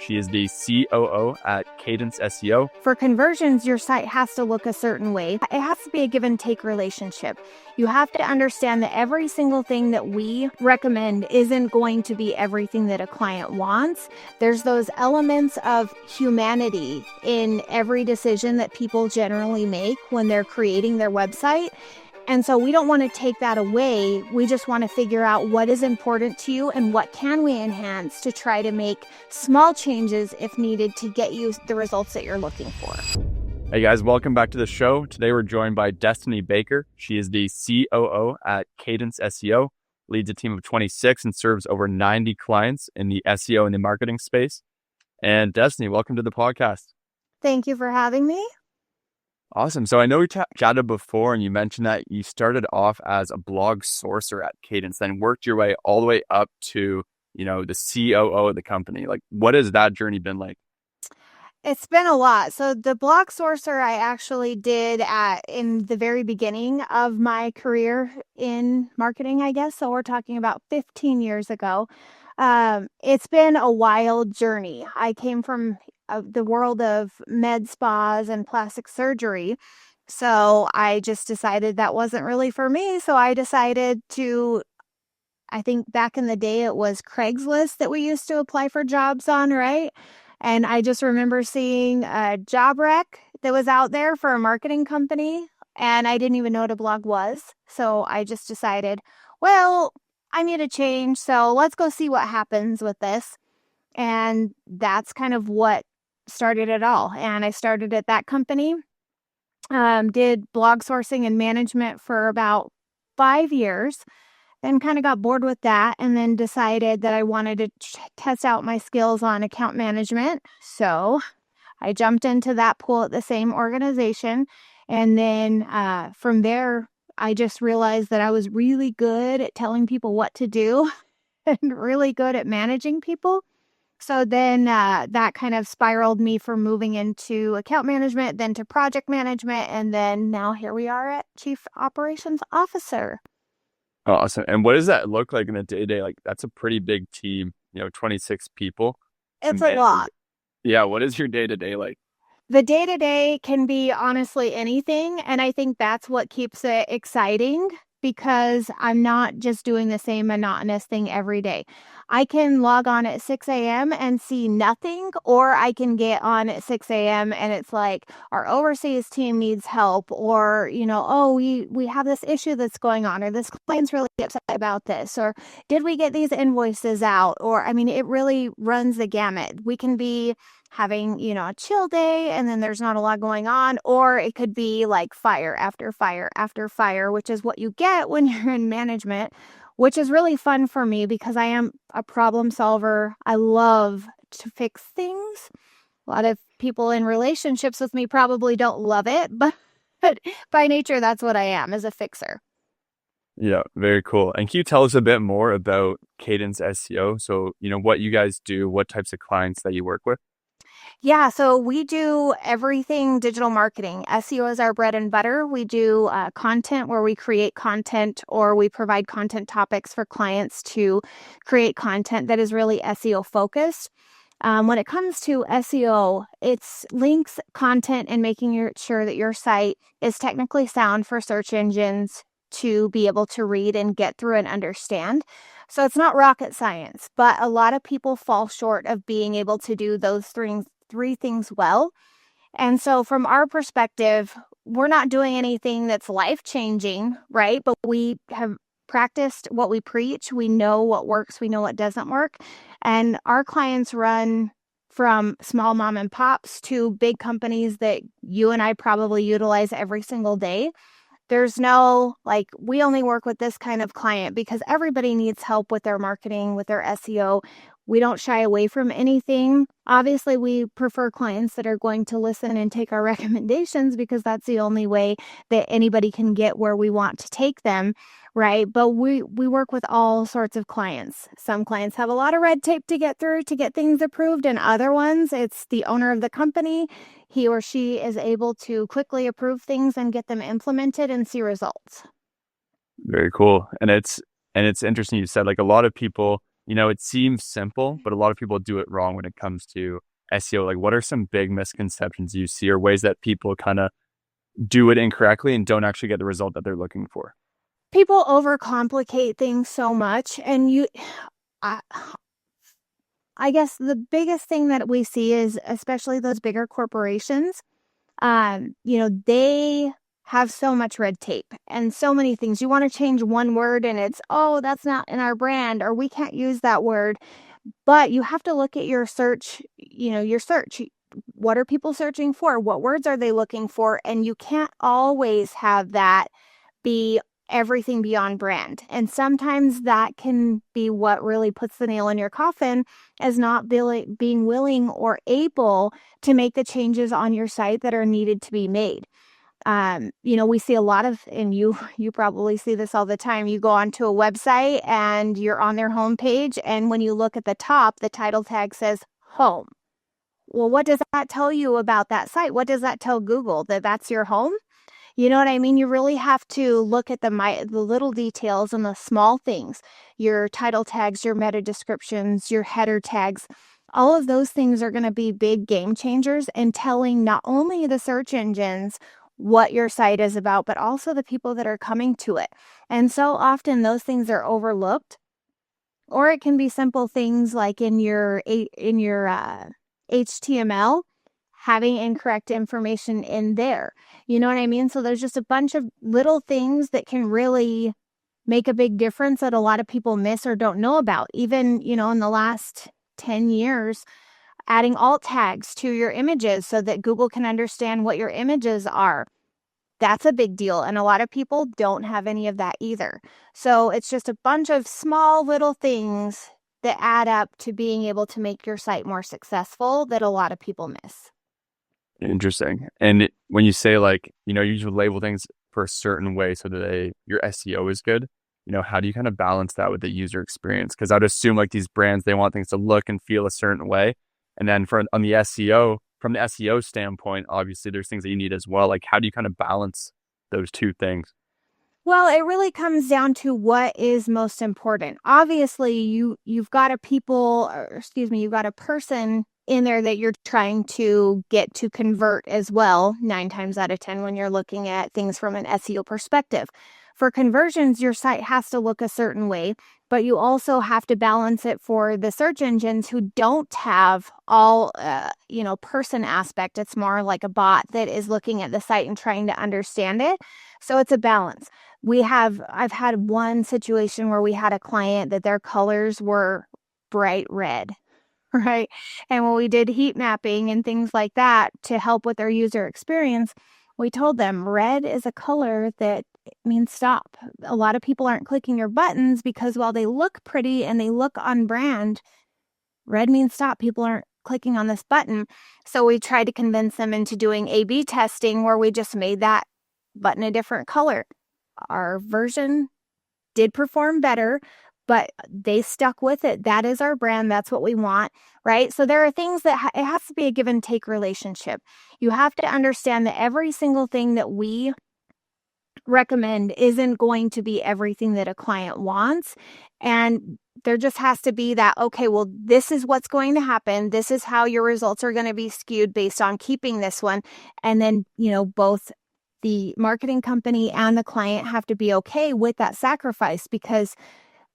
She is the COO at Cadence SEO. For conversions, your site has to look a certain way. It has to be a give and take relationship. You have to understand that every single thing that we recommend isn't going to be everything that a client wants. There's those elements of humanity in every decision that people generally make when they're creating their website. And so we don't want to take that away. We just want to figure out what is important to you and what can we enhance to try to make small changes if needed to get you the results that you're looking for. Hey guys, welcome back to the show. Today we're joined by Destiny Baker. She is the COO at Cadence SEO, leads a team of 26 and serves over 90 clients in the SEO and the marketing space. And Destiny, welcome to the podcast. Thank you for having me. Awesome. So I know we chatted before and you mentioned that you started off as a blog sourcer at Cadence, then worked your way all the way up to, the COO of the company. Like, what has that journey been like? It's been a lot. So the blog sourcer I actually did in the very beginning of my career in marketing, I guess. So we're talking about 15 years ago. It's been a wild journey. I came from the world of med spas and plastic surgery. So I just decided that wasn't really for me. So I decided I think back in the day, it was Craigslist that we used to apply for jobs on, right? And I just remember seeing a job rec that was out there for a marketing company, and I didn't even know what a blog was. So I just decided, well, I need a change. So let's go see what happens with this. And that's kind of what started it all. And I started at that company, did blog sourcing and management for about 5 years, then kind of got bored with that and then decided that I wanted to test out my skills on account management. So I jumped into that pool at the same organization. And then from there, I just realized that I was really good at telling people what to do and really good at managing people. So then that kind of spiraled me from moving into account management, then to project management, and then now here we are at Chief Operations Officer. Awesome. And what does that look like in the day-to-day? Like, that's a pretty big team, 26 people. It's a lot. Yeah. What is your day-to-day like? The day-to-day can be honestly anything. And I think that's what keeps it exciting, because I'm not just doing the same monotonous thing every day. I can log on at 6 a.m. and see nothing, or I can get on at 6 a.m. and it's like our overseas team needs help, or, we have this issue that's going on, or this client's really upset about this, or did we get these invoices out? Or, it really runs the gamut. We can be having, a chill day and then there's not a lot going on, or it could be like fire after fire after fire, which is what you get when you're in management, which is really fun for me because I am a problem solver. I love to fix things. A lot of people in relationships with me probably don't love it, but by nature, that's what I am, as a fixer. Yeah, very cool. And can you tell us a bit more about Cadence SEO? So, what you guys do, what types of clients that you work with? Yeah, so we do everything digital marketing. SEO is our bread and butter. We do content where we create content, or we provide content topics for clients to create content that is really SEO focused. When it comes to SEO, it's links, content, and making sure that your site is technically sound for search engines to be able to read and get through and understand. So it's not rocket science, but a lot of people fall short of being able to do those three things well. And so from our perspective, we're not doing anything that's life-changing, right? But we have practiced what we preach. We know what works. We know what doesn't work. And our clients run from small mom and pops to big companies that you and I probably utilize every single day. There's no, we only work with this kind of client, because everybody needs help with their marketing, with their SEO. We don't shy away from anything. Obviously, we prefer clients that are going to listen and take our recommendations, because that's the only way that anybody can get where we want to take them, right? But we work with all sorts of clients. Some clients have a lot of red tape to get through to get things approved, and other ones, it's the owner of the company. He or she is able to quickly approve things and get them implemented and see results. Very cool. And it's interesting you said, a lot of people it seems simple, but a lot of people do it wrong when it comes to SEO. Like, what are some big misconceptions you see or ways that people kind of do it incorrectly and don't actually get the result that they're looking for? People overcomplicate things so much, and I, I guess the biggest thing that we see is, especially those bigger corporations, they have so much red tape and so many things. You want to change one word and it's, oh, that's not in our brand, or we can't use that word. But you have to look at your search, your search. What are people searching for? What words are they looking for? And you can't always have that be everything beyond brand. And sometimes that can be what really puts the nail in your coffin, as not being willing or able to make the changes on your site that are needed to be made. We see a lot of, and you probably see this all the time. You go onto a website and you're on their homepage, and when you look at the top, the title tag says home. Well, what does that tell you about that site? What does that tell Google? That that's your home? You know what I mean? You really have to look at the little details and the small things. Your title tags, your meta descriptions, your header tags. All of those things are going to be big game changers in telling not only the search engines what your site is about, but also the people that are coming to it. And so often those things are overlooked. Or it can be simple things like in your HTML, having incorrect information in there. You know what I mean? So there's just a bunch of little things that can really make a big difference that a lot of people miss or don't know about. Even, in the last 10 years, adding alt tags to your images so that Google can understand what your images are. That's a big deal. And a lot of people don't have any of that either. So it's just a bunch of small little things that add up to being able to make your site more successful that a lot of people miss. Interesting. And when you say you usually label things for a certain way so that your SEO is good, how do you kind of balance that with the user experience? Because I'd assume these brands, they want things to look and feel a certain way. And then from the SEO standpoint, obviously there's things that you need as well. Like, how do you kind of balance those two things? Well, it really comes down to what is most important. Obviously, you've got you've got a person in there that you're trying to get to convert as well, 9 times out of 10 when you're looking at things from an SEO perspective. For conversions, your site has to look a certain way, but you also have to balance it for the search engines who don't have all, person aspect. It's more like a bot that is looking at the site and trying to understand it. So it's a balance. I've had one situation where we had a client that their colors were bright red, right? And when we did heat mapping and things like that to help with their user experience, we told them red is a color that means stop. A lot of people aren't clicking your buttons because while they look pretty and they look on brand, red means stop. People aren't clicking on this button. So we tried to convince them into doing A/B testing where we just made that button a different color. Our version did perform better, but they stuck with it. That is our brand. That's what we want, right? So there are things that it has to be a give and take relationship. You have to understand that every single thing that we recommend isn't going to be everything that a client wants. And there just has to be that, okay, well, this is what's going to happen. This is how your results are going to be skewed based on keeping this one. And then, both the marketing company and the client have to be okay with that sacrifice, because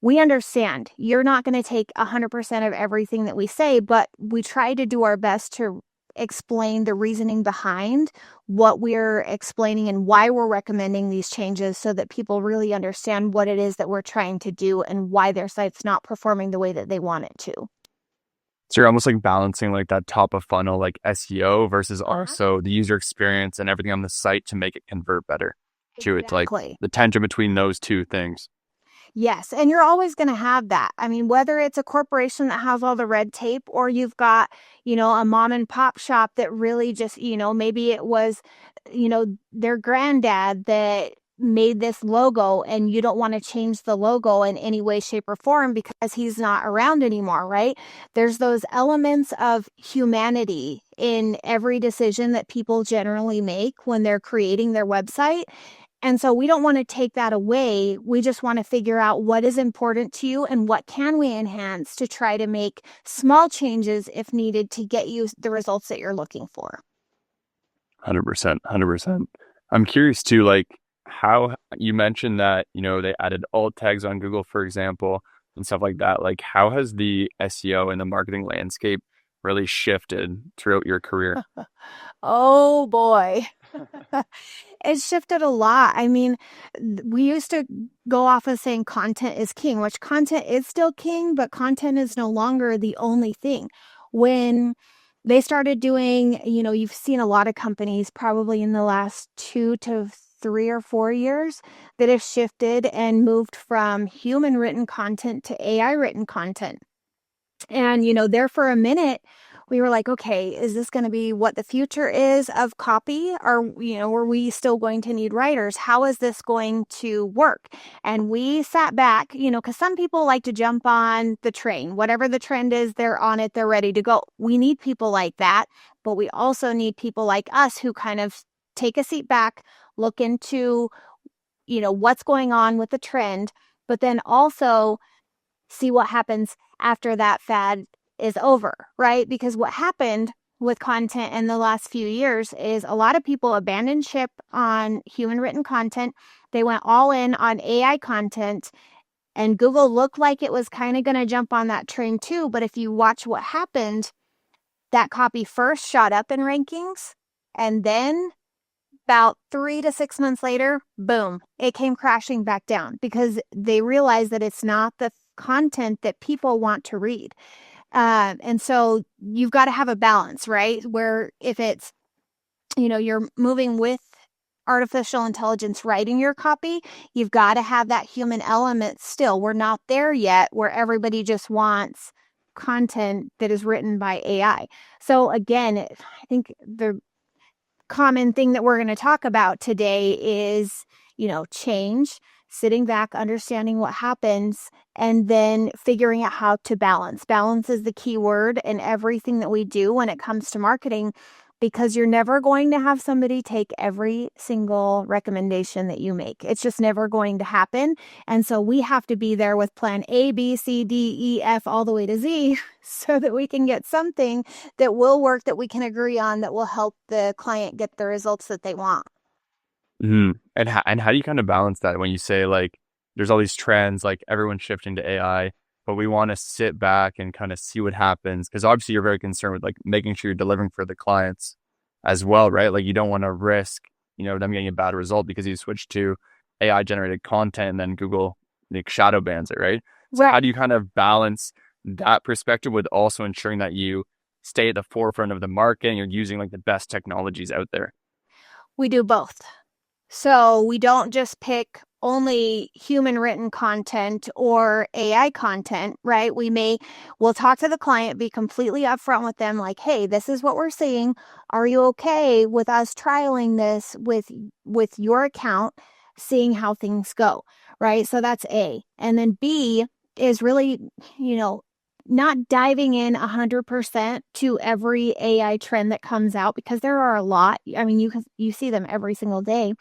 we understand you're not going to take 100% of everything that we say, but we try to do our best to explain the reasoning behind what we're explaining and why we're recommending these changes so that people really understand what it is that we're trying to do and why their site's not performing the way that they want it to. So you're almost balancing that top of funnel, SEO versus also the user experience and everything on the site to make it convert better. Exactly. It's the tension between those two things. Yes. And you're always going to have that. I mean, whether it's a corporation that has all the red tape or you've got, a mom and pop shop that really just, maybe it was, their granddad that made this logo and you don't want to change the logo in any way, shape, or form because he's not around anymore, right? There's those elements of humanity in every decision that people generally make when they're creating their website. And so we don't want to take that away. We just want to figure out what is important to you and what can we enhance to try to make small changes if needed to get you the results that you're looking for. 100%, 100%. I'm curious too, like how you mentioned that, they added alt tags on Google, for example, and stuff like that. Like how has the SEO and the marketing landscape really shifted throughout your career? Oh boy. It's shifted a lot. I mean, we used to go off of saying content is king, which content is still king, but content is no longer the only thing. When they started doing, you've seen a lot of companies probably in the last 2 to 3 or 4 years that have shifted and moved from human written content to AI written content. And, there for a minute, we were like, okay, is this going to be what the future is of copy? Or, are we still going to need writers? How is this going to work? And we sat back, because some people like to jump on the train. Whatever the trend is, they're on it, they're ready to go. We need people like that, but we also need people like us who kind of take a seat back, look into, what's going on with the trend, but then also see what happens after that fad is over, right? Because what happened with content in the last few years is a lot of people abandoned ship on human written content. They went all in on AI content, and Google looked like it was kind of going to jump on that train too. But if you watch what happened, that copy first shot up in rankings, and then about 3 to 6 months later, boom, it came crashing back down because they realized that it's not the content that people want to read. And so you've got to have a balance, right? Where if it's, you're moving with artificial intelligence writing your copy, you've got to have that human element still. We're not there yet where everybody just wants content that is written by AI. So again, I think the common thing that we're going to talk about today is, change, sitting back, understanding what happens, and then figuring out how to balance. Balance is the key word in everything that we do when it comes to marketing, because you're never going to have somebody take every single recommendation that you make. It's just never going to happen. And so we have to be there with plan A, B, C, D, E, F, all the way to Z so that we can get something that will work, that we can agree on, that will help the client get the results that they want. Mm-hmm. And how do you kind of balance that when you say like there's all these trends, like everyone's shifting to AI, but we want to sit back and kind of see what happens? Because obviously you're very concerned with like making sure you're delivering for the clients as well, right? Like you don't want to risk, them getting a bad result because you switch to AI generated content and then Google like shadow bans it, right? So Right. how do you kind of balance that perspective with also ensuring that you stay at the forefront of the market and you're using like the best technologies out there? We do both. So we don't just pick only human written content or AI content, right? We'll talk to the client, be completely upfront with them, like, hey, this is what we're seeing. Are you okay with us trialing this with your account, seeing how things go, right? So that's A. And then B is really, not diving in 100% to every AI trend that comes out, because there are a lot. I mean, you see them every single day.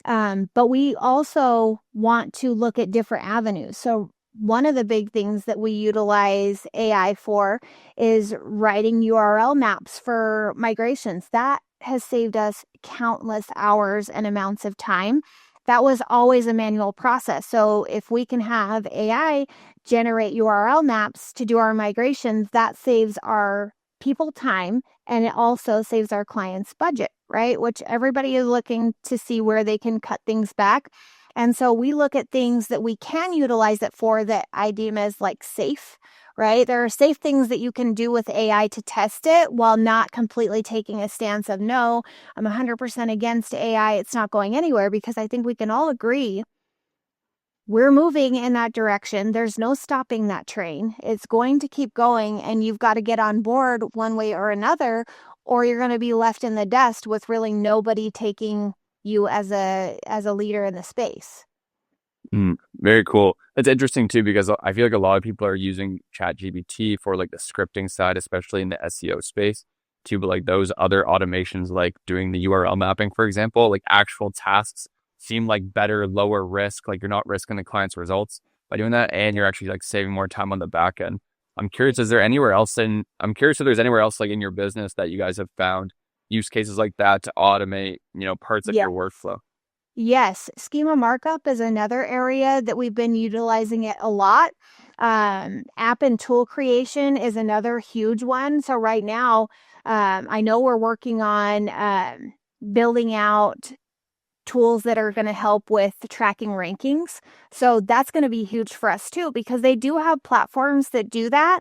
But we also want to look at different avenues. So one of the big things that we utilize AI for is writing URL maps for migrations. That has saved us countless hours and amounts of time. That was always a manual process. So if we can have AI generate URL maps to do our migrations, that saves our people time, and it also saves our clients budget, right? Which everybody is looking to see where they can cut things back. And so we look at things that we can utilize it for that I deem as like safe, right? There are safe things that you can do with AI to test it while not completely taking a stance of, no, I'm 100% against AI. It's not going anywhere, because I think we can all agree we're moving in that direction. There's no stopping that train. It's going to keep going, and you've got to get on board one way or another, or you're going to be left in the dust with really nobody taking you as a leader in the space. Very cool. It's interesting too, because I feel like a lot of people are using ChatGPT for like the scripting side, especially in the SEO space too. But like those other automations, like doing the URL mapping, for example, like actual tasks seem like better, lower risk, like you're not risking the client's results by doing that, and you're actually like saving more time on the back end. I'm curious if there's anywhere else like in your business that you guys have found use cases like that to automate, parts of Yeah. your workflow. Yes, schema markup is another area that we've been utilizing it a lot. App and tool creation is another huge one. So right now, I know we're working on building out tools that are going to help with tracking rankings. So that's going to be huge for us too, because they do have platforms that do that.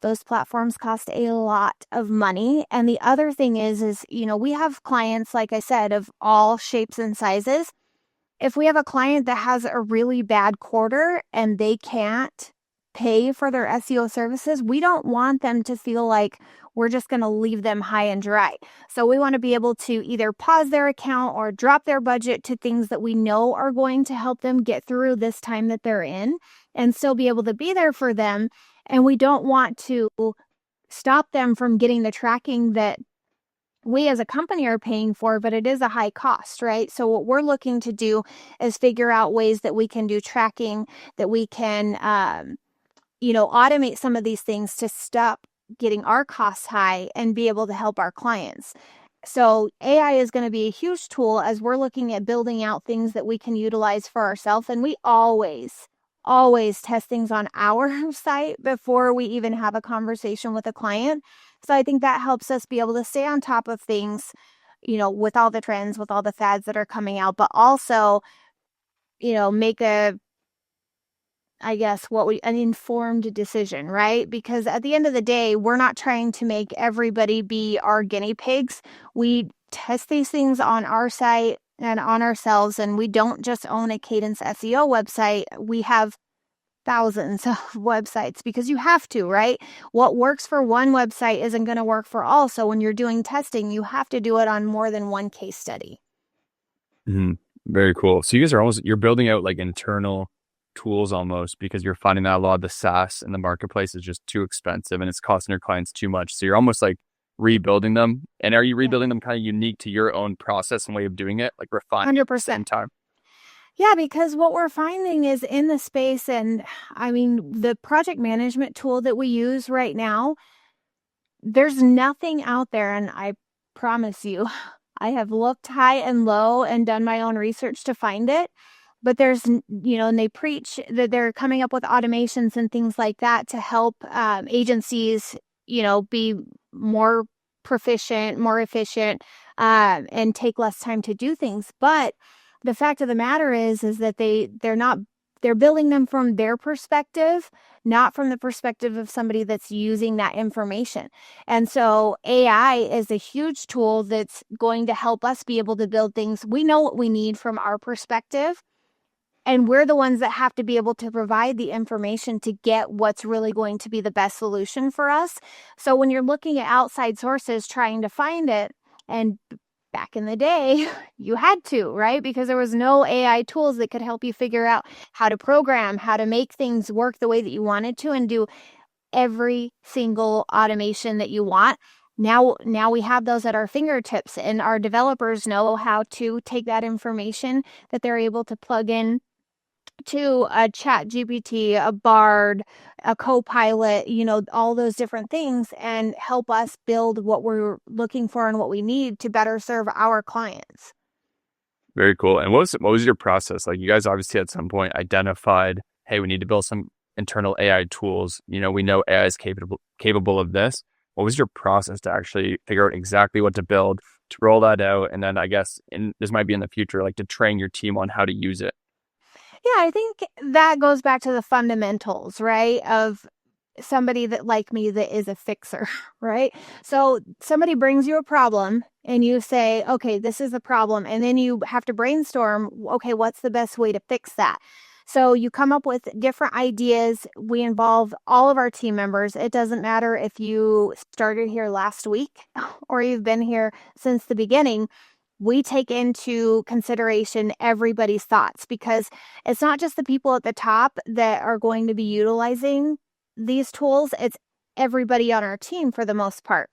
Those platforms cost a lot of money. And the other thing is, we have clients, like I said, of all shapes and sizes. If we have a client that has a really bad quarter and they can't pay for their SEO services, we don't want them to feel like we're just going to leave them high and dry. So we want to be able to either pause their account or drop their budget to things that we know are going to help them get through this time that they're in and still be able to be there for them. And we don't want to stop them from getting the tracking that we as a company are paying for, but it is a high cost, right? So what we're looking to do is figure out ways that we can do tracking, that we can, automate some of these things to stop getting our costs high and be able to help our clients. So AI is going to be a huge tool as we're looking at building out things that we can utilize for ourselves. And we always test things on our site before we even have a conversation with a client. So I think that helps us be able to stay on top of things, with all the trends, with all the fads that are coming out, but also, make an informed decision, right? Because at the end of the day, we're not trying to make everybody be our guinea pigs. We test these things on our site and on ourselves, and we don't just own a Cadence SEO website. We have thousands of websites because you have to, right? What works for one website isn't going to work for all. So when you're doing testing, you have to do it on more than one case study. Mm-hmm. Very cool. So you guys you're building out like internal tools almost because you're finding that a lot of the SaaS in the marketplace is just too expensive and it's costing your clients too much. So you're almost like rebuilding them. And are you rebuilding them kind of unique to your own process and way of doing it, like refining at the same time? Yeah, because what we're finding is in the space, and the project management tool that we use right now, there's nothing out there. And I promise you, I have looked high and low and done my own research to find it. But there's, and they preach that they're coming up with automations and things like that to help agencies, be more proficient, more efficient, and take less time to do things. But the fact of the matter is that they're building them from their perspective, not from the perspective of somebody that's using that information. And so AI is a huge tool that's going to help us be able to build things. We know what we need from our perspective. And we're the ones that have to be able to provide the information to get what's really going to be the best solution for us. So when you're looking at outside sources trying to find it, and back in the day, you had to, right? Because there was no AI tools that could help you figure out how to program, how to make things work the way that you wanted to and do every single automation that you want. Now we have those at our fingertips, and our developers know how to take that information that they're able to plug in to a chat GPT, a Bard, a Copilot, all those different things, and help us build what we're looking for and what we need to better serve our clients. Very cool. And what was your process? Like you guys obviously at some point identified, hey, we need to build some internal AI tools. We know AI is capable of this. What was your process to actually figure out exactly what to build, to roll that out? And then I guess this might be in the future, like to train your team on how to use it. Yeah, I think that goes back to the fundamentals, right? Of somebody that like me that is a fixer, right? So somebody brings you a problem and you say, okay, this is the problem. And then you have to brainstorm, okay, what's the best way to fix that? So you come up with different ideas. We involve all of our team members. It doesn't matter if you started here last week or you've been here since the beginning. We take into consideration everybody's thoughts because it's not just the people at the top that are going to be utilizing these tools. It's everybody on our team for the most part.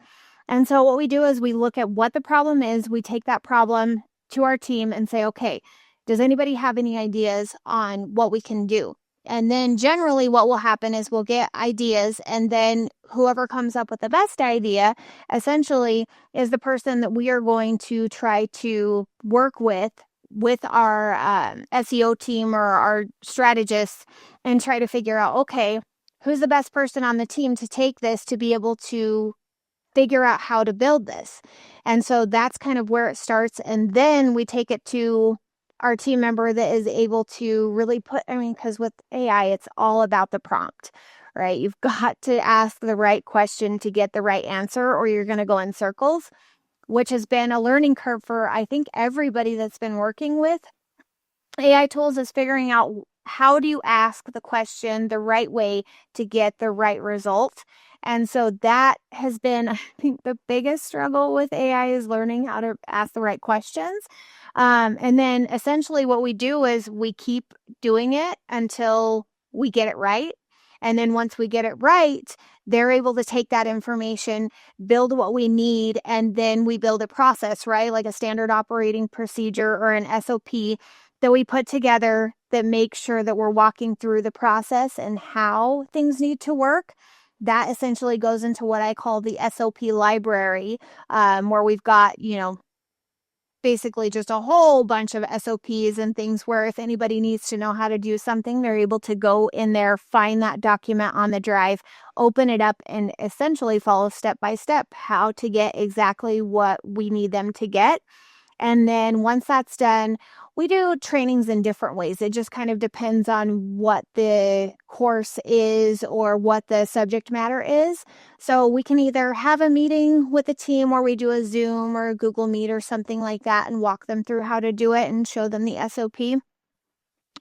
And so what we do is we look at what the problem is. We take that problem to our team and say, okay, Does anybody have any ideas on what we can do? And then generally what will happen is we'll get ideas, and then whoever comes up with the best idea essentially is the person that we are going to try to work with our SEO team or our strategists, and try to figure out, okay, who's the best person on the team to take this to be able to figure out how to build this. And so that's kind of where it starts. And then we take it to our team member that is able to really because with AI, it's all about the prompt, right? You've got to ask the right question to get the right answer, or you're going to go in circles, which has been a learning curve for, I think, everybody that's been working with AI tools, is figuring out how do you ask the question the right way to get the right result. And so that has been, I think, the biggest struggle with AI, is learning how to ask the right questions. And then essentially what we do is we keep doing it until we get it right. And then once we get it right, they're able to take that information, build what we need, and then we build a process, right? Like a standard operating procedure or an SOP that we put together that makes sure that we're walking through the process and how things need to work. That essentially goes into what I call the SOP library, where we've got, basically just a whole bunch of SOPs and things where if anybody needs to know how to do something, they're able to go in there, find that document on the drive, open it up, and essentially follow step by step how to get exactly what we need them to get. And then once that's done, we do trainings in different ways. It just kind of depends on what the course is or what the subject matter is. So we can either have a meeting with the team where we do a Zoom or a Google Meet or something like that and walk them through how to do it and show them the SOP.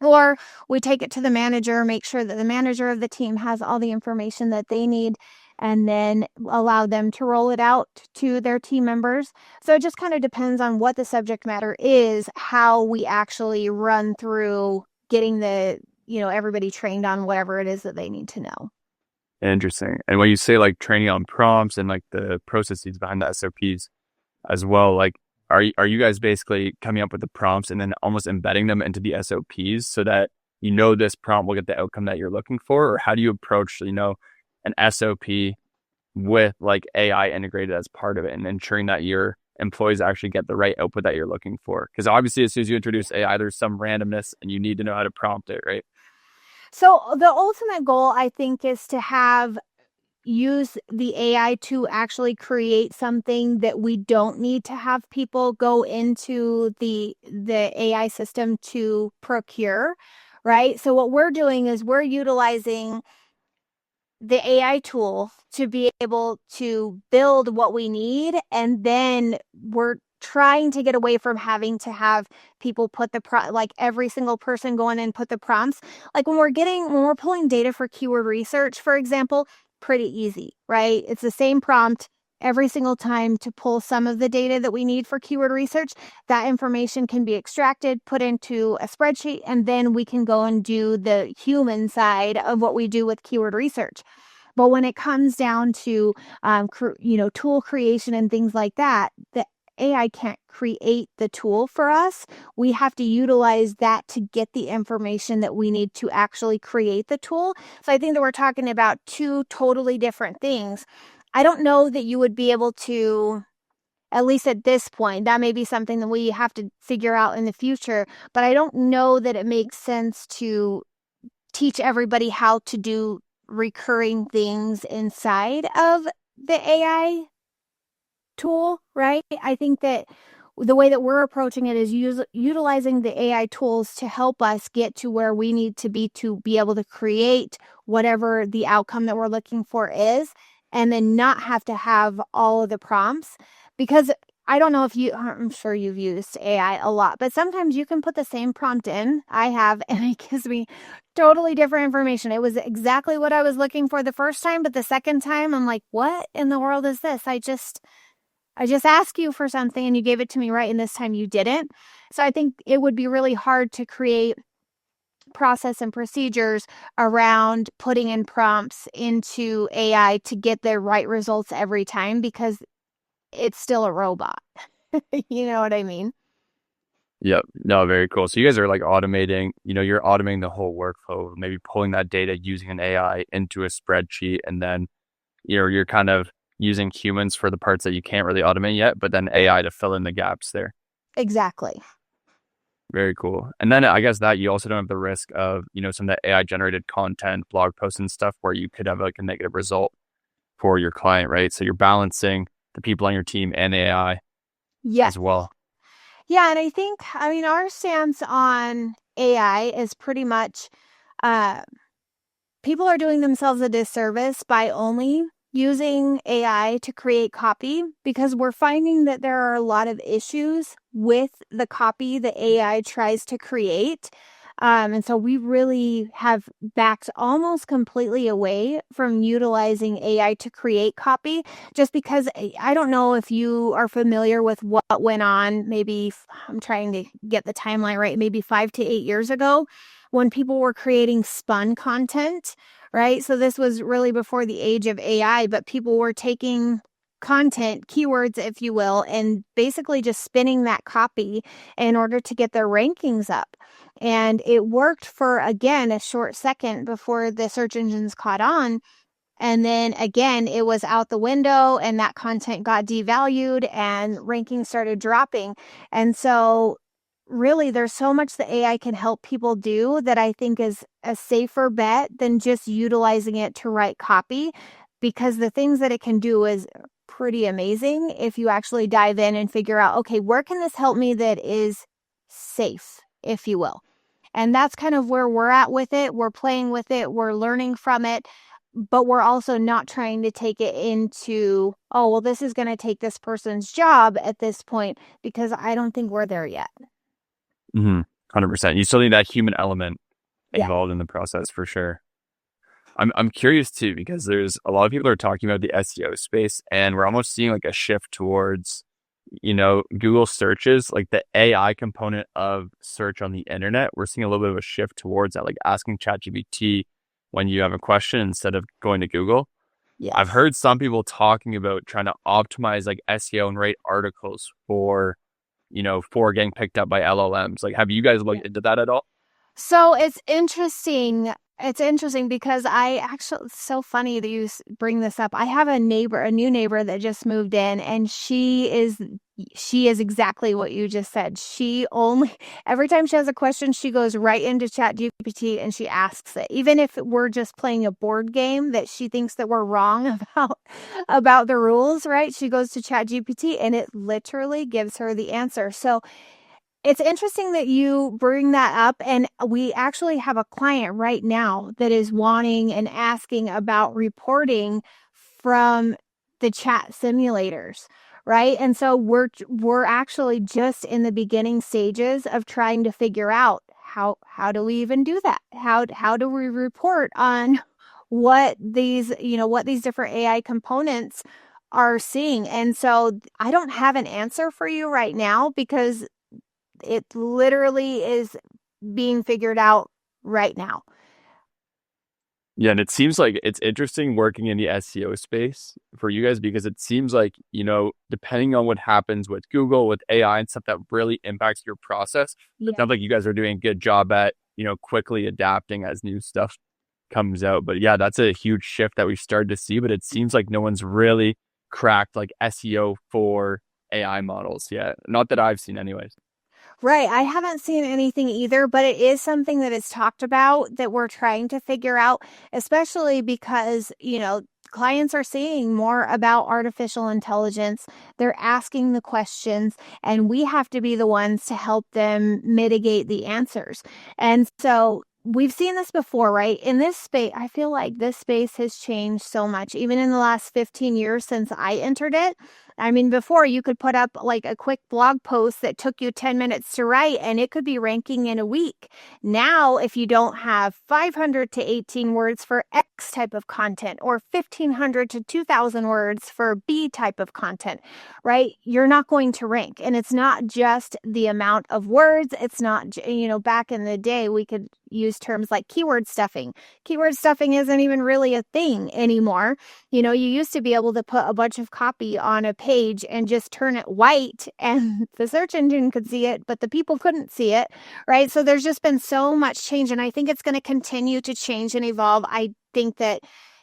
Or we take it to the manager, make sure that the manager of the team has all the information that they need, and then allow them to roll it out to their team members. So it just kind of depends on what the subject matter is, how we actually run through getting everybody trained on whatever it is that they need to know. Interesting. And when you say like training on prompts and like the processes behind the SOPs as well, like are you guys basically coming up with the prompts and then almost embedding them into the SOPs so that this prompt will get the outcome that you're looking for? Or how do you approach, an SOP with like AI integrated as part of it and ensuring that your employees actually get the right output that you're looking for? Because obviously as soon as you introduce AI, there's some randomness and you need to know how to prompt it, right? So the ultimate goal, I think, is to use the AI to actually create something that we don't need to have people go into the AI system to procure, right? So what we're doing is we're utilizing the AI tool to be able to build what we need, and then we're trying to get away from having to have people put like every single person go in and put the prompts. Like when we're pulling data for keyword research, for example, pretty easy, right? It's the same prompt every single time to pull some of the data that we need for keyword research. That information can be extracted, put into a spreadsheet, and then we can go and do the human side of what we do with keyword research. But when it comes down to, tool creation and things like that, the AI can't create the tool for us. We have to utilize that to get the information that we need to actually create the tool. So I think that we're talking about two totally different things. I don't know that you would be able to, at least at this point, that may be something that we have to figure out in the future, but I don't know that it makes sense to teach everybody how to do recurring things inside of the AI tool, right? I think that the way that we're approaching it is utilizing the AI tools to help us get to where we need to be able to create whatever the outcome that we're looking for is, and then not have to have all of the prompts. Because I don't know if I'm sure you've used AI a lot, but sometimes you can put the same prompt in. I have, and it gives me totally different information. It was exactly what I was looking for the first time, but the second time I'm like, what in the world is this? I just asked you for something and you gave it to me right, and this time you didn't. So I think it would be really hard to create process and procedures around putting in prompts into AI to get the right results every time, because it's still a robot. You know what I mean? Yep. No, very cool. So you guys are like automating, you're automating the whole workflow, maybe pulling that data using an AI into a spreadsheet, and then you're kind of using humans for the parts that you can't really automate yet, but then AI to fill in the gaps there. Exactly. Very cool. And then I guess that you also don't have the risk of, some of that AI generated content, blog posts and stuff where you could have like a negative result for your client, right? So you're balancing the people on your team and AI Yes. as well. Yeah, and I mean, our stance on AI is pretty much uh, people are doing themselves a disservice by only using AI to create copy because we're finding that there are a lot of issues with the copy that AI tries to create. And so we really have backed almost completely away from utilizing AI to create copy just because I don't know if you are familiar with what went on. Maybe I'm trying to get the timeline right, maybe 5 to 8 years ago when people were creating spun content, right? So this was really before the age of AI, but people were taking content, keywords, if you will, and basically just spinning that copy in order to get their rankings up. And it worked for, again, a short second before the search engines caught on. And then again, it was out the window and that content got devalued and rankings started dropping. And so really there's so much that AI can help people do that I think is a safer bet than just utilizing it to write copy because the things that it can do is pretty amazing if you actually dive in and figure out, okay, where can this help me that is safe, if you will. And that's kind of where we're at with it. We're playing with it, we're learning from it, but we're also not trying to take it into, oh, well, this is going to take this person's job at this point because I don't think we're there yet. 100%. You still need that human element Yeah. involved in the process for sure. I'm curious too, because there's a lot of people are talking about the SEO space, and we're almost seeing like a shift towards, Google searches, like the AI component of search on the internet. We're seeing a little bit of a shift towards that, like asking ChatGPT when you have a question instead of going to Google. I've Yes. heard some people talking about trying to optimize like SEO and write articles for getting picked up by LLMs. Like, have you guys looked into that at all? So it's interesting. It's interesting because I actually, it's so funny that you bring this up. I have a neighbor, a new neighbor that just moved in, and she is exactly what you just said. She only, every time she has a question, she goes right into Chat GPT and she asks it. Even if we're just playing a board game that she thinks that we're wrong about the rules, right? She goes to Chat GPT and it literally gives her the answer. So it's interesting that you bring that up. And we actually have a client right now that is wanting and asking about reporting from the chat simulators, right? And so we're actually just in the beginning stages of trying to figure out how do we even do that? How do we report on what these different AI components are seeing? And so I don't have an answer for you right now because it literally is being figured out right now. Yeah, and it seems like it's interesting working in the SEO space for you guys because it seems like, depending on what happens with Google, with AI and stuff that really impacts your process, it Yeah. sounds like you guys are doing a good job at, quickly adapting as new stuff comes out. But yeah, that's a huge shift that we've started to see, but it seems like no one's really cracked like SEO for AI models yet. Not that I've seen anyways. Right. I haven't seen anything either, but it is something that is talked about that we're trying to figure out, especially because, clients are seeing more about artificial intelligence. They're asking the questions, and we have to be the ones to help them mitigate the answers. And so we've seen this before, right? In this space, I feel like this space has changed so much, even in the last 15 years since I entered it. I mean, before you could put up like a quick blog post that took you 10 minutes to write and it could be ranking in a week. Now, if you don't have 500 to 18 words for X type of content or 1500 to 2000 words for B type of content, right? You're not going to rank. And it's not just the amount of words. It's not, back in the day, we could, use terms like keyword stuffing. Keyword stuffing isn't even really a thing anymore. You used to be able to put a bunch of copy on a page and just turn it white and the search engine could see it, but the people couldn't see it, right? So there's just been so much change, and I think it's going to continue to change and evolve. I think that,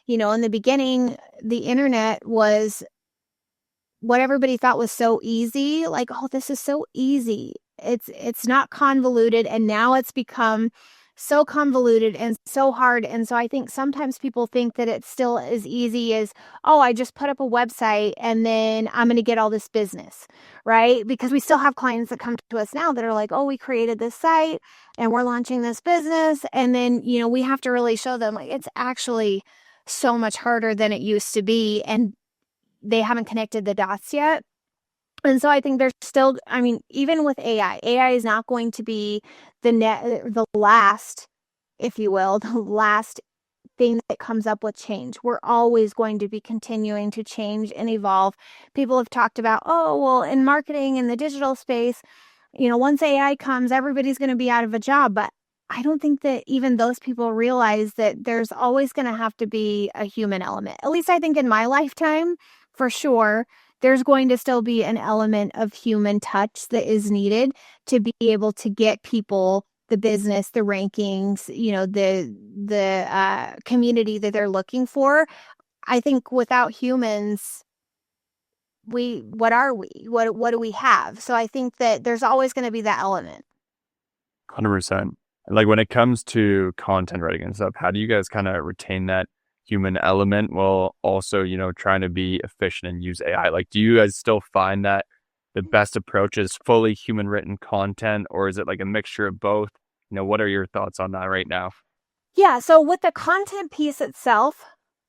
in the beginning, the internet was what everybody thought was so easy, like, oh, this is so easy. It's not convoluted, and now it's become so convoluted and so hard. And so I think sometimes people think that it's still as easy as, oh, I just put up a website and then I'm going to get all this business, right? Because we still have clients that come to us now that are like, oh, we created this site and we're launching this business. And then, we have to really show them like it's actually so much harder than it used to be. And they haven't connected the dots yet. And so I think there's still, even with AI is not going to be the last, if you will, the last thing that comes up with change. We're always going to be continuing to change and evolve. People have talked about, oh, well, in marketing in the digital space, once AI comes, everybody's going to be out of a job. But I don't think that even those people realize that there's always going to have to be a human element. At least I think in my lifetime, for sure, there's going to still be an element of human touch that is needed to be able to get people the business, the rankings, the community that they're looking for. I think without humans, what are we? What do we have? So I think that there's always going to be that element. 100%. Like when it comes to content writing and stuff, how do you guys kind of retain that human element while also, trying to be efficient and use AI? Like, do you guys still find that the best approach is fully human written content, or is it like a mixture of both? What are your thoughts on that right now? Yeah. So with the content piece itself,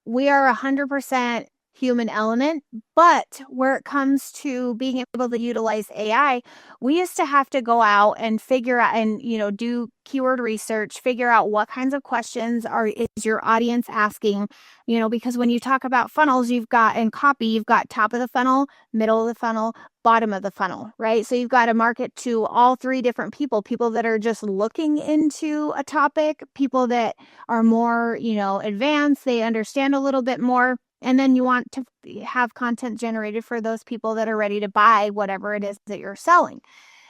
we are 100% human element, but where it comes to being able to utilize AI, we used to have to go out and figure out and, do keyword research, figure out what kinds of questions is your audience asking, because when you talk about funnels, you've got top of the funnel, middle of the funnel, bottom of the funnel, right? So you've got to market to all three different people that are just looking into a topic, people that are more, advanced, they understand a little bit more. And then you want to have content generated for those people that are ready to buy whatever it is that you're selling.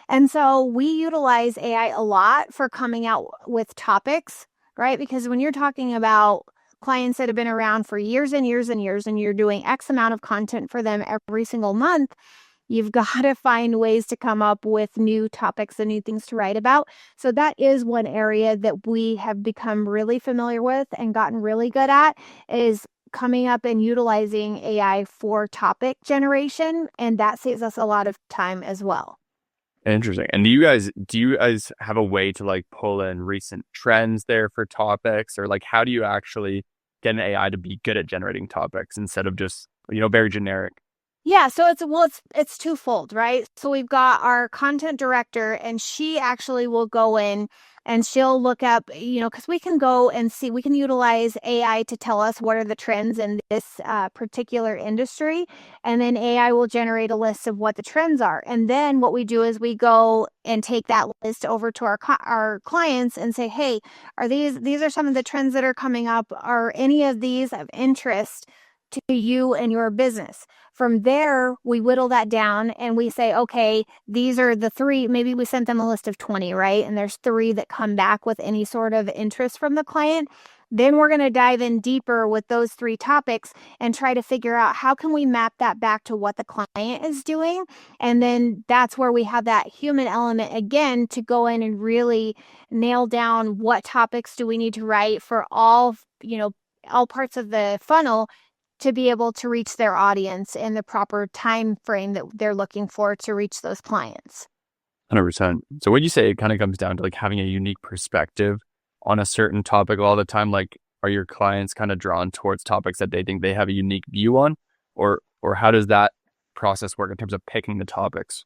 And so we utilize AI a lot for coming out with topics, right? Because when you're talking about clients that have been around for years and years and years, and you're doing X amount of content for them every single month, you've got to find ways to come up with new topics and new things to write about. So that is one area that we have become really familiar with and gotten really good at, is coming up and utilizing AI for topic generation. And that saves us a lot of time as well. Interesting. And do you guys have a way to like pull in recent trends there for topics, or like how do you actually get an AI to be good at generating topics instead of just, very generic? Yeah, so it's twofold, right? So we've got our content director, and she actually will go in and she'll look up, because we can go and see, we can utilize AI to tell us what are the trends in this particular industry, and then AI will generate a list of what the trends are. And then what we do is we go and take that list over to our clients and say, hey, these are some of the trends that are coming up? Are any of these of interest to you and your business? From there, we whittle that down and we say, okay, these are the three. Maybe we sent them a list of 20, right? And there's 3 that come back with any sort of interest from the client. Then we're going to dive in deeper with those 3 topics and try to figure out how can we map that back to what the client is doing. And then that's where we have that human element again to go in and really nail down what topics do we need to write for all parts of the funnel to be able to reach their audience in the proper time frame that they're looking for to reach those clients. 100%. So would you say it kind of comes down to like having a unique perspective on a certain topic all the time? Like, are your clients kind of drawn towards topics that they think they have a unique view on, or how does that process work in terms of picking the topics?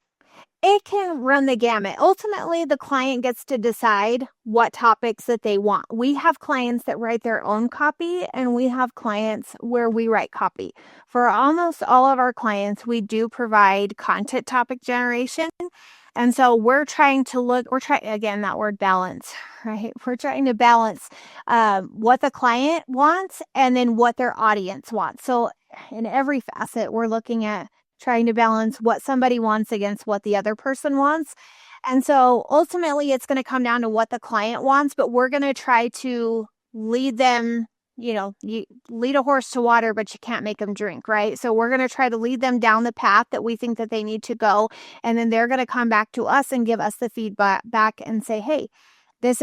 It can run the gamut. Ultimately, the client gets to decide what topics that they want. We have clients that write their own copy, and we have clients where we write copy. For almost all of our clients, we do provide content topic generation. And so we're trying, again, that word balance, right? We're trying to balance what the client wants and then what their audience wants. So in every facet, we're looking at trying to balance what somebody wants against what the other person wants. And so ultimately, it's going to come down to what the client wants, but we're going to try to lead them. You lead a horse to water, but you can't make them drink, right? So we're going to try to lead them down the path that we think that they need to go. And then they're going to come back to us and give us the feedback back and say, hey, this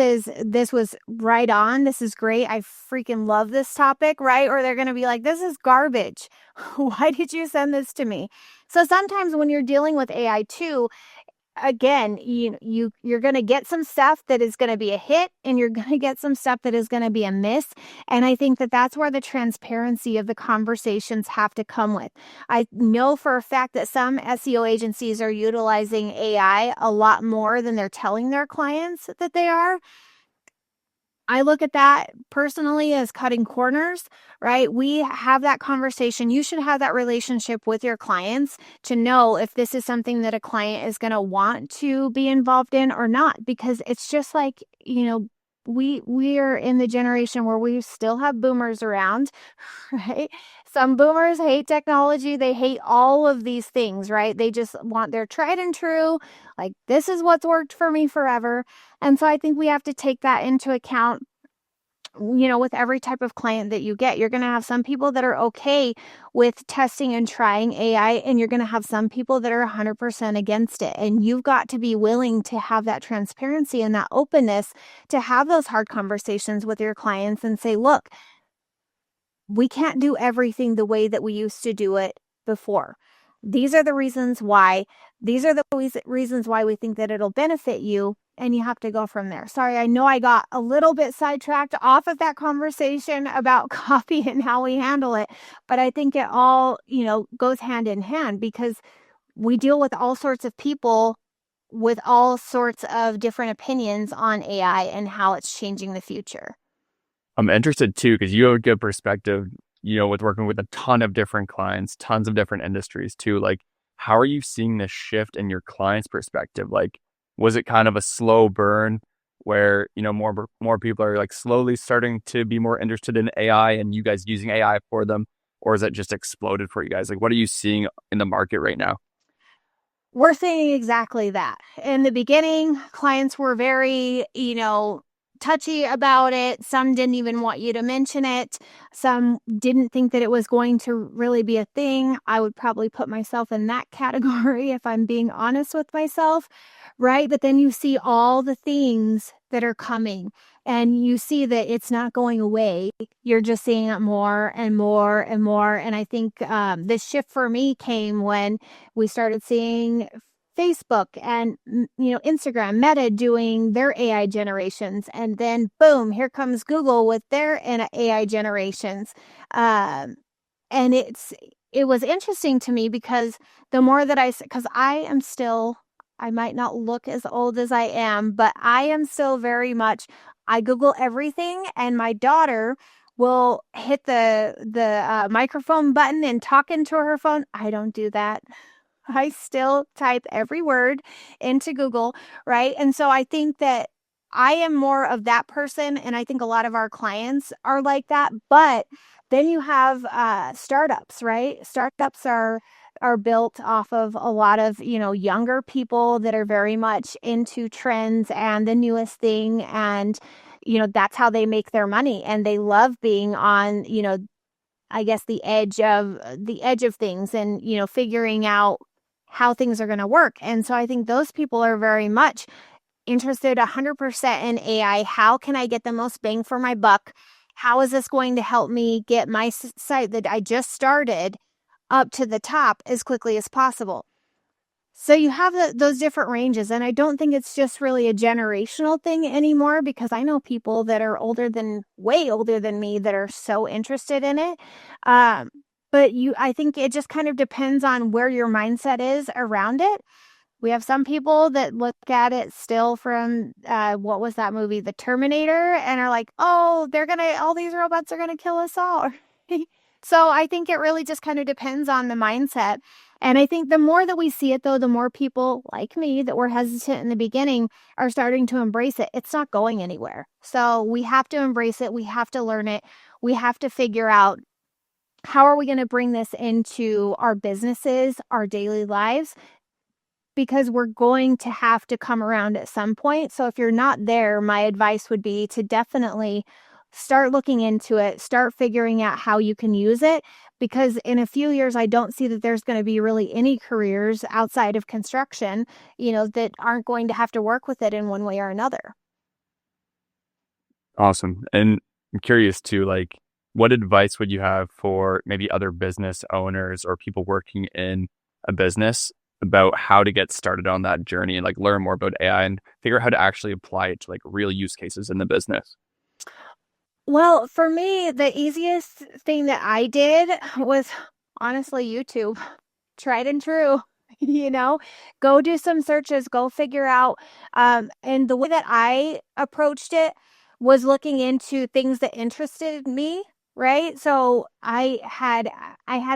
was right on. This is great. I freaking love this topic, right? Or they're going to be like, this is garbage. Why did you send this to me? So sometimes when you're dealing with AI too, again, you're going to get some stuff that is going to be a hit and you're going to get some stuff that is going to be a miss. And I think that that's where the transparency of the conversations have to come with. I know for a fact that some SEO agencies are utilizing AI a lot more than they're telling their clients that they are. I look at that personally as cutting corners, right? We have that conversation. You should have that relationship with your clients to know if this is something that a client is going to want to be involved in or not, because it's just like, we are in the generation where we still have boomers around, right? Some boomers hate technology. They hate all of these things, right? They just want their tried and true, like this is what's worked for me forever. And so I think we have to take that into account, with every type of client that you get. You're going to have some people that are okay with testing and trying AI, and you're going to have some people that are 100% against it. And you've got to be willing to have that transparency and that openness to have those hard conversations with your clients and say, look, we can't do everything the way that we used to do it before. These are the reasons why. These are the reasons why we think that it'll benefit you. And you have to go from there. Sorry, I know I got a little bit sidetracked off of that conversation about copy and how we handle it. But I think it all, goes hand in hand because we deal with all sorts of people with all sorts of different opinions on AI and how it's changing the future. I'm interested too, because you have a good perspective, with working with a ton of different clients, tons of different industries too. Like, how are you seeing this shift in your clients' perspective? Like, was it kind of a slow burn where, more people are like slowly starting to be more interested in AI and you guys using AI for them? Or is it just exploded for you guys? Like, what are you seeing in the market right now? We're seeing exactly that. In the beginning, clients were very, touchy about it. Some didn't even want you to mention it. Some didn't think that it was going to really be a thing. I would probably put myself in that category if I'm being honest with myself, right? But then you see all the things that are coming and you see that it's not going away. You're just seeing it more and more and more. And I think this shift for me came when we started seeing Facebook and Instagram, Meta doing their AI generations, and then boom, here comes Google with their AI generations. And it was interesting to me because the more that because I might not look as old as I am, but I am still very much, I Google everything, and my daughter will hit the microphone button and talk into her phone. I don't do that. I still type every word into Google, right? And so I think that I am more of that person, and I think a lot of our clients are like that. But then you have startups, right? Startups are built off of a lot of younger people that are very much into trends and the newest thing, and that's how they make their money, and they love being on I guess the edge of things, and figuring out how things are going to work. And so I think those people are very much interested 100% in AI. How can I get the most bang for my buck? How is this going to help me get my site that I just started up to the top as quickly as possible? So you have those different ranges, and I don't think it's just really a generational thing anymore, because I know people that are way older than me that are so interested in it. But I think it just kind of depends on where your mindset is around it. We have some people that look at it still from, what was that movie, The Terminator, and are like, oh, all these robots are gonna kill us all. So I think it really just kind of depends on the mindset. And I think the more that we see it, though, the more people like me that were hesitant in the beginning are starting to embrace it. It's not going anywhere. So we have to embrace it. We have to learn it. We have to figure out how are we going to bring this into our businesses, our daily lives, because we're going to have to come around at some point. So if you're not there, my advice would be to definitely start looking into it, start figuring out how you can use it, because in a few years, I don't see that there's going to be really any careers outside of construction, that aren't going to have to work with it in one way or another. Awesome. And I'm curious too, like, what advice would you have for maybe other business owners or people working in a business about how to get started on that journey and like learn more about AI and figure out how to actually apply it to like real use cases in the business? Well, for me, the easiest thing that I did was honestly YouTube. Tried and true, you know, go do some searches, go figure out. And the way that I approached it was looking into things that interested me, right? So I had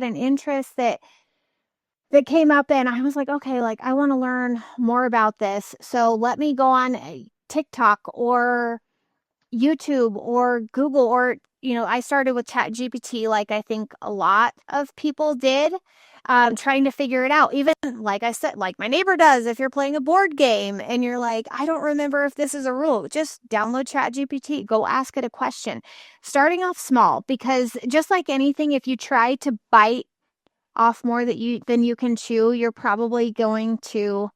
an interest that came up and I was like, okay, like I want to learn more about this. So let me go on a TikTok or YouTube or Google or, I started with Chat GPT like I think a lot of people did, trying to figure it out. Even like I said, like my neighbor does, if you're playing a board game and you're like, I don't remember if this is a rule, just download Chat GPT, go ask it a question. Starting off small, because just like anything, if you try to bite off more than you can chew, you're probably going to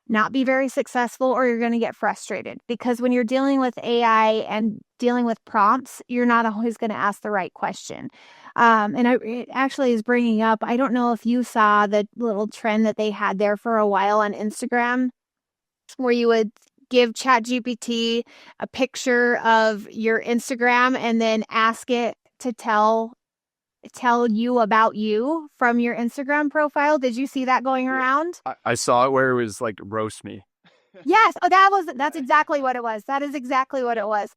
not be very successful or you're going to get frustrated, because when you're dealing with AI and dealing with prompts, you're not always going to ask the right question. It actually is bringing up, I don't know if you saw the little trend that they had there for a while on Instagram where you would give ChatGPT a picture of your Instagram and then ask it to tell you about you from your Instagram profile. Did you see that going around? I saw it where it was like roast me. Yes. Oh, that's exactly what it was. That is exactly what it was.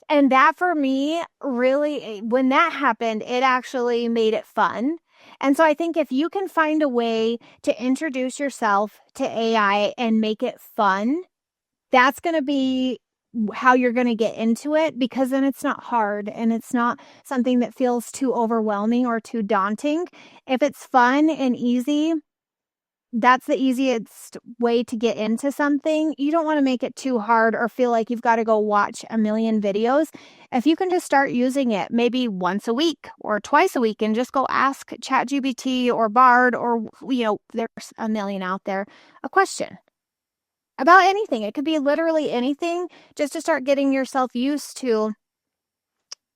And that for me, really, when that happened, it actually made it fun. And so I think if you can find a way to introduce yourself to AI and make it fun, that's going to be how you're going to get into it, because then it's not hard and it's not something that feels too overwhelming or too daunting. If it's fun and easy, that's the easiest way to get into something. You don't want to make it too hard or feel like you've got to go watch a million videos. If you can just start using it maybe once a week or twice a week and just go ask ChatGPT or Bard or, there's a million out there, a question about anything. It could be literally anything, just to start getting yourself used to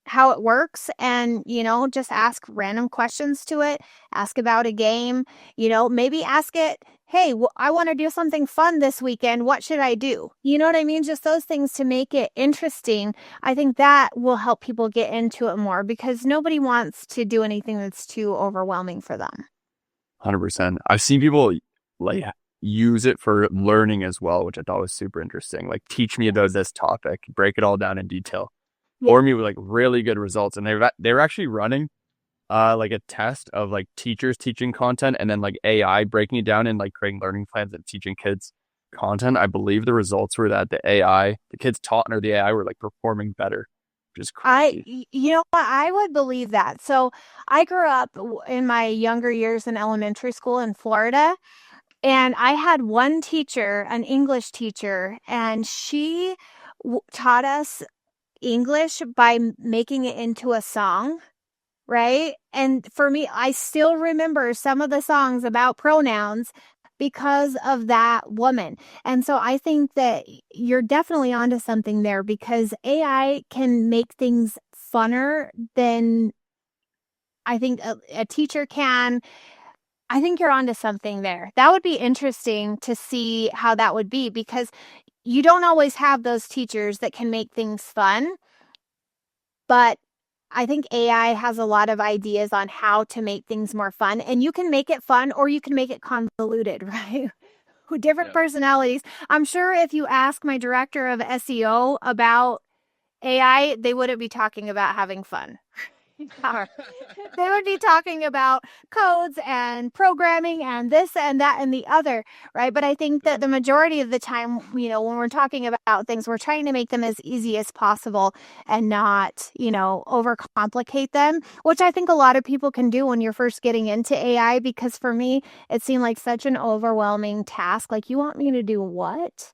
how it works and, just ask random questions to it, ask about a game, maybe ask it, hey, I want to do something fun this weekend. What should I do? You know what I mean? Just those things to make it interesting. I think that will help people get into it more, because nobody wants to do anything that's too overwhelming for them. 100%. I've seen people like use it for learning as well, which I thought was super interesting. Like, teach me about this topic, break it all down in detail Yeah. for me with like really good results. And they were actually running like a test of like teachers teaching content and then like AI breaking it down and like creating learning plans and teaching kids content. I believe the results were that the kids taught under the AI were like performing better, which is crazy. You know what? I would believe that. So I grew up in my younger years in elementary school in Florida, and I had one teacher, an English teacher, and she taught us English by making it into a song, right? And for me, I still remember some of the songs about pronouns because of that woman. And so I think that you're definitely onto something there, because AI can make things funner than I think a teacher can. I think you're onto something there. That would be interesting to see how that would be, because you don't always have those teachers that can make things fun. But I think AI has a lot of ideas on how to make things more fun, and you can make it fun or you can make it convoluted, right? With different personalities. I'm sure if you ask my director of SEO about AI, they wouldn't be talking about having fun. are. They would be talking about codes and programming and this and that and the other, right? But I think that the majority of the time, when we're talking about things, we're trying to make them as easy as possible and not, overcomplicate them, which I think a lot of people can do when you're first getting into AI. Because for me, it seemed like such an overwhelming task. Like, you want me to do what?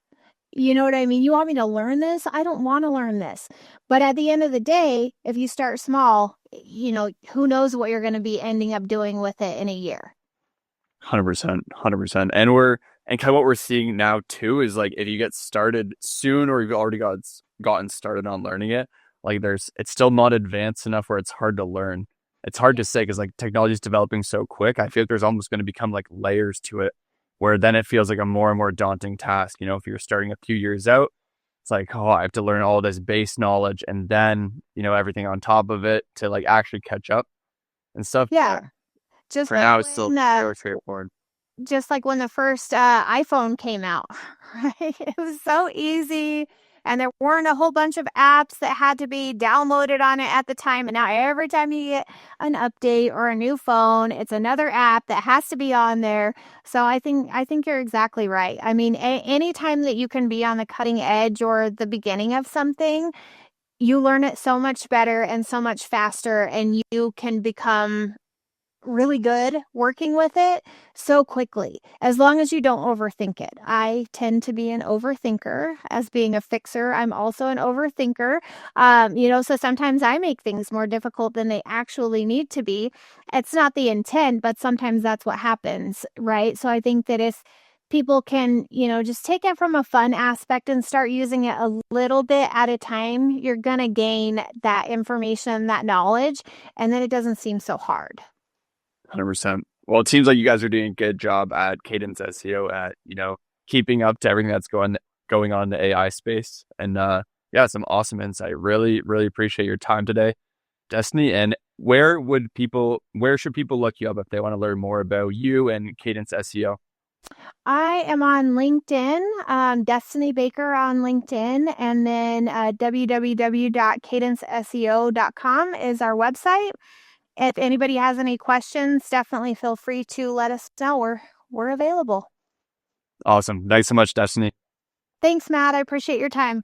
You know what I mean? You want me to learn this? I don't want to learn this. But at the end of the day, if you start small, who knows what you're going to be ending up doing with it in a year. 100%, 100%. And kind of what we're seeing now too is like if you get started soon or you've already gotten started on learning it, like it's still not advanced enough where it's hard to learn. It's hard to say because like technology is developing so quick. I feel like there's almost going to become like layers to it where then it feels like a more and more daunting task. If you're starting a few years out, it's like, oh, I have to learn all this base knowledge and then, everything on top of it to like actually catch up and stuff. Yeah. Just For like now, it's still when, fairly straightforward. just like when the first iPhone came out, right? It was so easy. And there weren't a whole bunch of apps that had to be downloaded on it at the time. And now every time you get an update or a new phone, it's another app that has to be on there. So I think you're exactly right. I mean, any time that you can be on the cutting edge or the beginning of something, you learn it so much better and so much faster, and you can become really good working with it so quickly, as long as you don't overthink it. I tend to be an overthinker. As being a fixer, I'm also an overthinker. So sometimes I make things more difficult than they actually need to be. It's not the intent, but sometimes that's what happens, right? So I think that if people can, just take it from a fun aspect and start using it a little bit at a time, you're going to gain that information, that knowledge, and then it doesn't seem so hard. 100%. Well, it seems like you guys are doing a good job at Cadence SEO at, keeping up to everything that's going on in the AI space. And yeah, some awesome insight. Really, really appreciate your time today, Destiny. And where should people look you up if they want to learn more about you and Cadence SEO? I am on LinkedIn, Destiny Baker on LinkedIn, and then www.cadenceseo.com is our website. If anybody has any questions, definitely feel free to let us know. We're available. Awesome. Thanks so much, Destiny. Thanks, Matt. I appreciate your time.